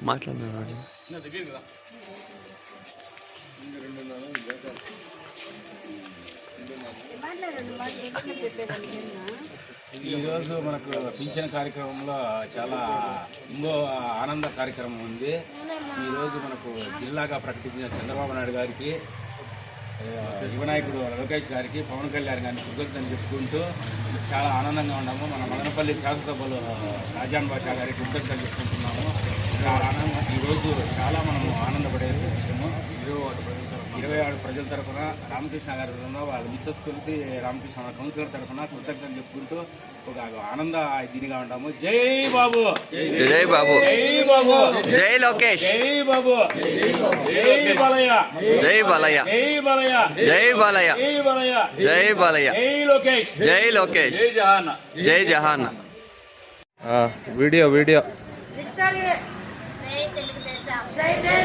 మాట్లాడినారు. ఈరోజు మనకు పింఛన్ కార్యక్రమంలో చాలా ఇంకో ఆనంద కార్యక్రమం ఉంది. ఈరోజు మనకు జిల్లాగా ప్రకటించిన చంద్రబాబు నాయుడు గారికి, యువనాయకుడు లోకేష్ గారికి, పవన్ కళ్యాణ్ గారిని కృతజ్ఞతలు చెప్పుకుంటూ చాలా ఆనందంగా ఉన్నాము. మన మదనపల్లి శాసనసభలో రాజాన్ బాషా గారికి కృతజ్ఞతలు చెప్పుకుంటున్నాము. చాలా ఆనందం. ఈరోజు చాలా మనము ఆనందపడే విషయము. 26 ప్రజల తరఫున రామకృష్ణ గారి తరఫున వాళ్ళ మిస్సెస్ తులసి రామకృష్ణ కౌన్సిలర్ తరఫున కృతజ్ఞతలు చెప్పుకుంటూ ఒక ఆనంద దీనిగా ఉంటాము. జై బాబు, జై బాబు, జై బాబు, జై లోకేష్, జై బాబు, జై బాలయ్య, జై బాలయ్య, జై బాలయ్య, జై బాలయ్య, జై బాలయ్య, జై బాలయ్య, జై లోకేష్, జై లోకేష్, జై జహాన్, జై జహాన్. వీడియో జై తెలుగుదేశం, జై జై